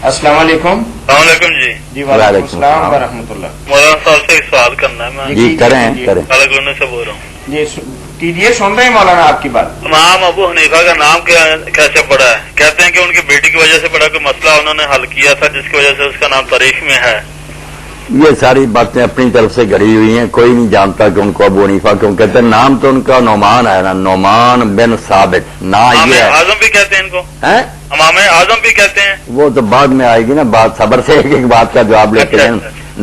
अस्सलाम वालेकुम। जी। जी वालेकुम अस्सलाम व रहमतुल्लाह। मौलाना साहब से एक सवाल करना है। मैं जी करें करें। कालागुने से बोल रहा हूँ। ये कीजिए, सुन रहे हैं मौलाना आपकी बात। इमाम अबू हनीफा का नाम कैसे पड़ा है? कहते हैं कि उनकी बेटी की वजह से बड़ा कोई मसला उन्होंने हल किया था जिसकी वजह से उसका नाम तारीख में है। ये सारी बातें अपनी तरफ से गढ़ी हुई हैं, कोई नहीं जानता कि उनको अबू हनीफा क्यों कहते हैं। नाम तो उनका नोमान है ना, नोमान बिन साबित ना। ये आजम भी कहते हैं इनको, है इमाम आजम भी कहते हैं। वो तो बाद में आएगी ना बात, सबर से एक एक बात का जवाब लेते हैं।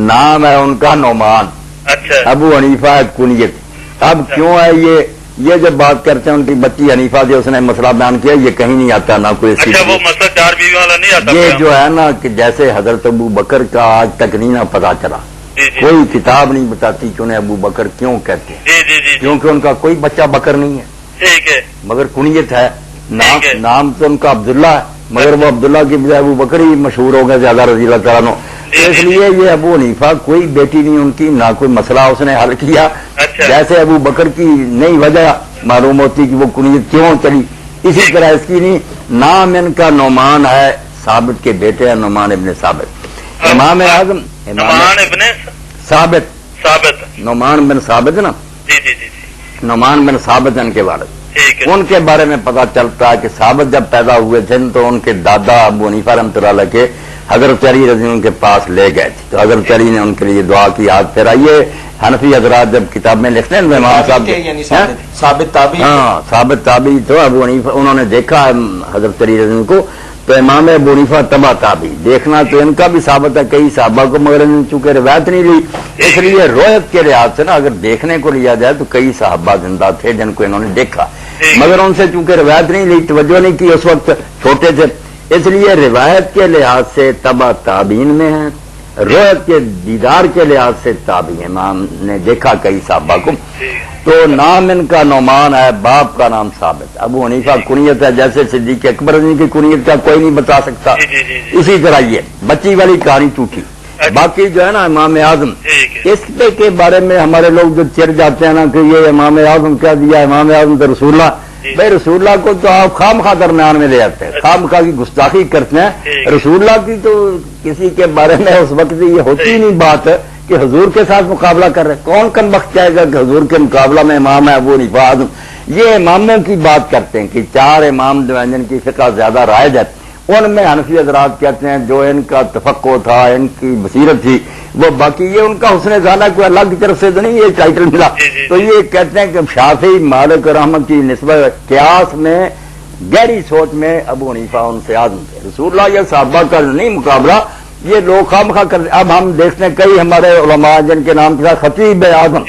नाम है उनका नोमान। अच्छा। अबू हनीफा है कुनियत। अब क्यों है ये जब बात करते हैं उनकी बच्ची हनीफा जो उसने मसला बयान किया, ये कहीं नहीं आता ना कोई। अच्छा, वो मसला 4 बीवी वाला नहीं आता। ये जो है ना कि जैसे हजरत अबू बकर का आज तक नहीं ना पता चला। जी। कोई किताब नहीं बताती कि उन्हें अबू बकर क्यों कहते हैं। जी। क्योंकि उनका कोई बच्चा बकर नहीं है। ठीक है। मगर कुनियत है। नाम तो उनका अब्दुल्ला है, मगर वो अब्दुल्ला की बजाय अबू बकर ही मशहूर हो गए ज्यादा रजी अल्लाह तआला अन्हु। इसलिए ये अबू हनीफा कोई बेटी नहीं उनकी, ना कोई मसला उसने हल किया। अच्छा। जैसे अबू बकर की नई वजह मालूम होती कि वो कुनियत क्यों चली, इसी तरह इसकी नहीं। नाम इनका नोमान है, साबित के बेटे हैं नोमान इब्ने साबित। इमाम आजम नोमान इब्ने साबित नोमान बिन साबित ना। जी। नोमान बिन साबित इनके वालिद। ठीक है। उनके बारे में पता चलता है कि साबित जब पैदा हुए थे तो उनके दादा अबू हनीफा रहमतुल्लाह अलैह के हजरत अली रज़ी उनके पास ले गए थे। तो हजरत अली ने उनके लिए दुआ की, हाथ फेराइए। हनफी हजरात जब किताब में लिखते हैं इमाम साहब साबित ताबी। हाँ, साबित ताबी। तो अबू हनीफा उन्होंने देखा हजरत अली रज़ी को, तो इमाम अबू हनीफा तबा ताबी देखना तो इनका भी साबित है कई साहबा को, मगर इन्होंने चूंकि रिवायत नहीं ली इसलिए रोयत के लिहाज से ना अगर देखने को लिया जाए तो कई साहबा जिंदा थे जिनको इन्होंने देखा, मगर उनसे चूंकि रिवायत नहीं ली, तवज्जो नहीं की, उस वक्त छोटे थे, इसलिए रिवायत के लिहाज से तबा ताबीन में है। रोयत के दीदार के लिहाज से ताबी इमाम ने देखा कई साहबा को। तो नाम इनका नोमान है, बाप का नाम साबित। अबू हनीफा कुनियत है, जैसे सिद्दीक अकबर की कुनियत का कोई नहीं बता सकता। इसी तरह ये बच्ची वाली कहानी टूटी। बाकी जो है ना इमाम आजम, इसके के बारे में हमारे लोग जो चिर जाते हैं ना कि ये इमाम आजम क्या दिया, इमाम आजम तो रसूलुल्लाह। भाई रसूलुल्लाह को तो आप खामखा दरमियान में ले आते हैं, खामखा की गुस्ताखी करते हैं। रसूलुल्लाह की तो किसी के बारे में उस वक्त ये होती ही नहीं बात कि हुजूर के साथ मुकाबला कर रहे। कौन कम वक्त चाहेगा कि हुजूर के मुकाबला में इमाम है अबू हनीफा आजम। ये इमामों की बात करते हैं कि 4 इमाम जिनकी फिक़्ह ज्यादा राइज है, उनमें हनफी हजरात कहते हैं जो इनका तफक्को था, इनकी बसीरत थी वो, बाकी ये उनका हुस्न ज़ाना कोई अल्लाह की तरफ से तो नहीं ये टाइटल मिला। तो ये कहते हैं कि शाफी मालिक रहमत की निस्बत क्यास में गहरी सोच में अबू हनीफा उनसे आजम थे। रसूलुल्लाह या साहबा का नहीं मुकाबला, ये लोग खामखा कर। अब हम देखते हैं कई हमारे उलमा जिनके नाम के साथ खतीब है आजम,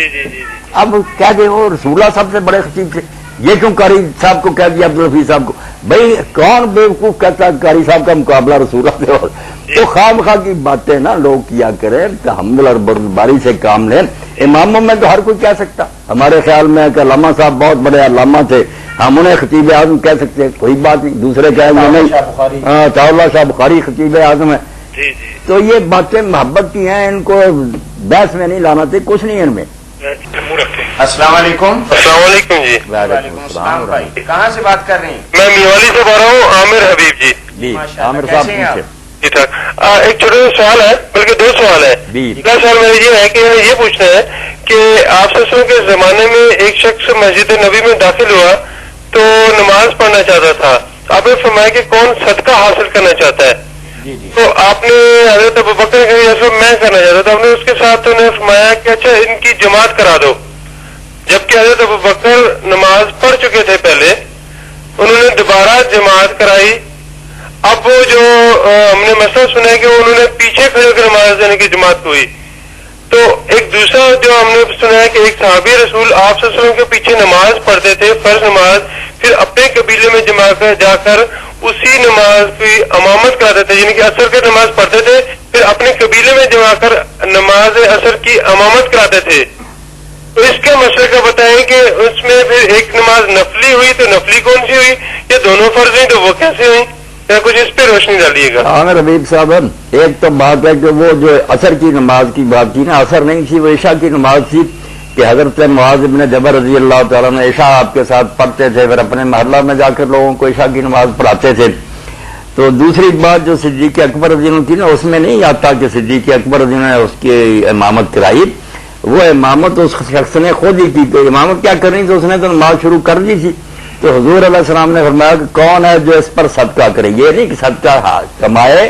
अब कह दे वो रसूलुल्लाह सबसे बड़े खतीब थे, ये क्यों कारी साहब को कह दिया, अब्दुल हफीज साहब को। भाई कौन बेवकूफ कहता है कारी साहब का मुकाबला रसूलुल्लाह से? तो खामखा की बातें ना लोग किया करें, तहम्मुल और बर्दारी से काम लें। इमामों में तो हर कोई कह सकता। हमारे ख्याल में कि अल्लामा साहब बहुत बड़े अल्लामा थे, हम उन्हें खतीब आजम कह सकते हैं, कोई बात नहीं। दूसरे कहेंगे नहीं, ताउल्लाह शाह बुखारी खतीब आजम है। तो ये बातें मोहब्बत की हैं, इनको बहस में नहीं लाना चाहिए, कुछ नहीं है इनमें। अस्सलाम वालेकुम। जी। वालेकुम अस्सलाम भाई, कहाँ से बात कर रही हैं? मैं मियावाली से बोल रहा हूँ, आमिर हबीब जी। आमिर साहब पूछे। जी ठीक। एक छोटा सा सवाल है, बल्कि 2 सवाल है। पहला सवाल मेरा ये है कि ये पूछना है कि आप ससुर के जमाने में एक शख्स मस्जिद नबी में दाखिल हुआ तो नमाज पढ़ना चाहता था। आपने फरमाया कि कौन सदका हासिल करना चाहता है, तो आपने हजरत अबू बकर के मैं करना चाहता था, आपने उसके साथ उन्हें फरमाया कि अच्छा इनकी जमात करा दो। जबकि हजरत अबू बकर नमाज पढ़ चुके थे पहले, उन्होंने दोबारा जमात कराई। अब वो जो हमने मसला सुना है कि उन्होंने पीछे खड़े होकर नमाज देने की जमात हुई। तो एक दूसरा जो हमने सुना है कि एक सहाबी रसूल आप सल्लल्लाहु अलैहि वसल्लम के पीछे नमाज पढ़ते थे, फर्ज नमाज, फिर अपने कबीले में जमा कर जाकर उसी नमाज की इमामत कराते थे, यानी कि असर की नमाज पढ़ते थे, फिर अपने कबीले में जमा कर नमाज असर की इमामत कराते थे। तो इसके मसले का बताएं कि उसमें फिर एक नमाज नफली हुई तो नफली कौन सी हुई, या दोनों फर्ज हुई तो वो कैसे हुई, या कुछ इस पे रोशनी डालिएगा। आमिर हबीब साहब, एक तो बात है कि वो जो असर की नमाज की बात की ना, असर नहीं थी, वो ईशा की नमाज थी कि हजरत मुआज़ इब्न जबल रजी अल्लाह तआला ने ईशा आपके साथ पढ़ते थे, फिर अपने महल्ला में जाकर लोगों को ईशा की नमाज पढ़ाते थे। تو دوسری بات جو صدیق اکبر رضی اللہ عنہ کی نا، اس میں نہیں آتا کہ صدیق اکبر رضی اللہ عنہ نے اس کی امامت کرائی، وہ امامت اس شخص نے خود ہی کی، تو امامت کیا کرنی تھی، اس نے تو نماز شروع کر دی تھی، تو حضور علیہ السلام نے فرمایا کہ کون ہے جو اس پر صدقہ کرے، یہ نہیں کہ صدقہ کمائے،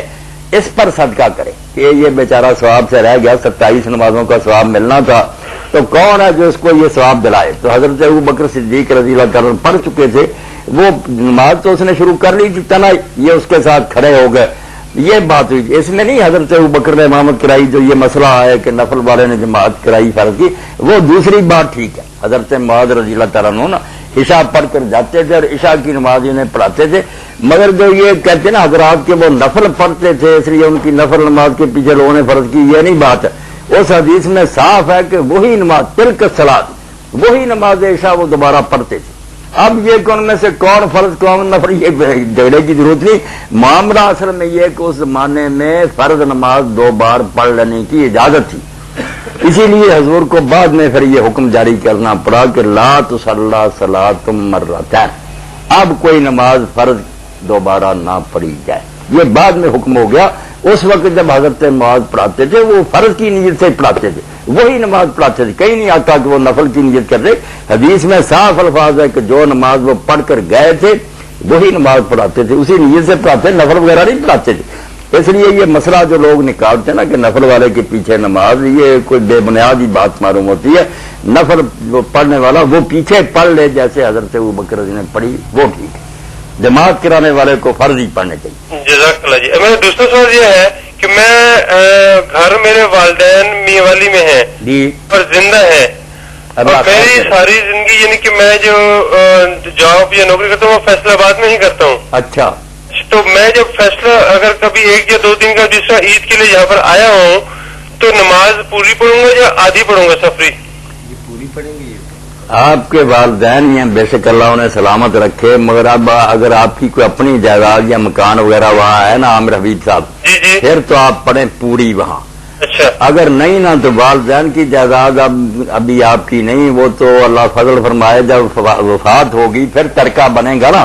اس پر صدقہ کرے کہ یہ بیچارہ ثواب سے رہ گیا، 27 نمازوں کا ثواب ملنا تھا، تو کون ہے جو اس کو یہ ثواب دلائے۔ تو حضرت ابوبکر صدیق رضی اللہ عنہ پڑھ چکے تھے، وہ نماز تو اس نے شروع کر لی تھی، تنہا یہ اس کے ساتھ کھڑے ہو گئے، یہ بات ہوئی۔ اس میں نہیں حضرت ابوبکر نے امامت کرائی، جو یہ مسئلہ ہے کہ نفل والے نے جماعت کرائی فرض کی، وہ دوسری بات ٹھیک ہے۔ حضرت معاذ رضی اللہ تعالیٰ عنہ نا عشاء پڑھ کر جاتے تھے اور عشاء کی نماز انہیں پڑھاتے تھے، مگر جو یہ کہتے نا حضرات کہ وہ نفل پڑھتے تھے اس لیے ان کی نفل نماز کے پیچھے لوگوں نے فرض کی، یہ نہیں بات ہے۔ اس حدیث میں صاف ہے کہ وہی نماز تلک الصلاۃ، وہی نماز عشاء وہ دوبارہ پڑھتے تھے۔ اب یہ کہ ان میں سے کون فرض کون نفل، یہ جھگڑے کی ضرورت نہیں، معاملہ اصل میں یہ کہ اس زمانے میں فرض نماز 2 بار پڑھ لینے کی اجازت تھی، اسی لیے حضور کو بعد میں پھر یہ حکم جاری کرنا پڑا کہ لا تصلی صلاۃ مرتین، اب کوئی نماز فرض دوبارہ نہ پڑھی جائے، یہ بعد میں حکم ہو گیا۔ اس وقت جب حضرت معاذ پڑھاتے تھے وہ فرض کی نیت سے پڑھاتے تھے، وہی نماز پڑھاتے تھے، کہیں نہیں آتا کہ وہ نفل کی نیت کرتے۔ حدیث میں صاف الفاظ ہے کہ جو نماز وہ پڑھ کر گئے تھے وہی نماز پڑھاتے تھے، اسی نیت سے پڑھاتے، نفل وغیرہ نہیں پڑھاتے تھے۔ اس لیے یہ مسئلہ جو لوگ نکالتے ہیں نا کہ نفل والے کے پیچھے نماز، یہ کوئی بے بنیادی بات معلوم ہوتی ہے۔ نفل وہ پڑھنے والا وہ پیچھے پڑھ لے، جیسے حضرت ابوبکر رضی اللہ عنہ نے پڑھی، وہ ٹھیک ہے۔ جماعت کرانے والے کو فرض ہی پڑھنے چاہیے۔ جزاک اللہ جی۔ میرا دوسرا سوال یہ ہے کہ میں گھر میرے والدین میاں والی میں ہیں جی، اور زندہ ہیں، اور میری ساری زندگی یعنی کہ میں جو جاب یا نوکری کرتا ہوں وہ فیصلہ آباد میں ہی کرتا ہوں۔ اچھا، تو میں جب فیصلہ اگر کبھی 1 یا 2 دن کا جس طرح عید کے لیے یہاں پر آیا ہوں تو نماز پوری پڑھوں گا یا آدھی پڑھوں گا سفری؟ آپ کے والدین ہیں، بے شک اللہ انہیں سلامت رکھے، مگر اب اگر آپ کی کوئی اپنی جائیداد یا مکان وغیرہ وہاں ہے نا عامر حبیب صاحب، جی جی، پھر تو آپ پڑھیں پوری وہاں۔ اچھا، اگر نہیں نا تو والدین کی جائیداد ابھی آپ کی نہیں، وہ تو اللہ فضل فرمائے جب وفات ہوگی پھر ترکہ بنے گا نا،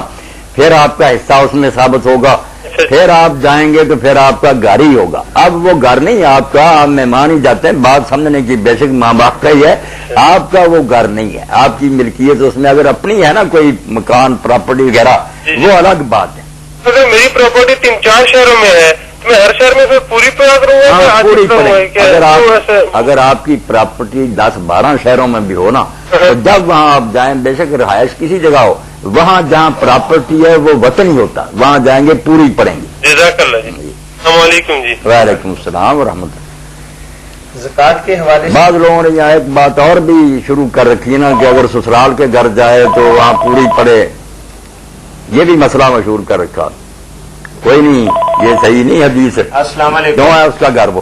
پھر آپ کا حصہ اس میں ثابت ہوگا، پھر آپ جائیں گے تو پھر آپ کا گھر ہی ہوگا۔ اب وہ گھر نہیں آپ کا، آپ مہمان ہی جاتے ہیں، بات سمجھنے کی بے شک ماں باپ کا ہی ہے، آپ کا وہ گھر نہیں ہے، آپ کی ملکیت اس میں اگر اپنی ہے نا کوئی مکان پراپرٹی وغیرہ، وہ الگ بات ہے۔ اگر میری پراپرٹی 3-4 شہروں میں ہے تو میں ہر شہر میں پھر پوری پڑھا کروں گا یا آدھی پوری پڑھوں گا؟ اگر آپ کی پراپرٹی 10-12 شہروں میں بھی ہو نا، تو جب وہاں آپ جائیں، بے شک رہائش کسی جگہ ہو، وہاں جہاں پراپرٹی ہے وہ وطن ہی ہوتا، وہاں جائیں گے پوری پڑھیں گے۔ جزاک اللہ جی۔ السلام علیکم جی۔ وعلیکم السلام ورحمۃ اللہ۔ زکوٰۃ کے حوالے سے بعض لوگوں نے یہاں ایک بات اور بھی شروع کر رکھی ہے نا کہ اگر سسرال کے گھر جائے تو وہاں پوری پڑے، یہ بھی مسئلہ مشہور کر رکھا، کوئی نہیں، یہ صحیح نہیں حدیث ہے، السلام علیکم، کیوں ہے اس کا گھر وہ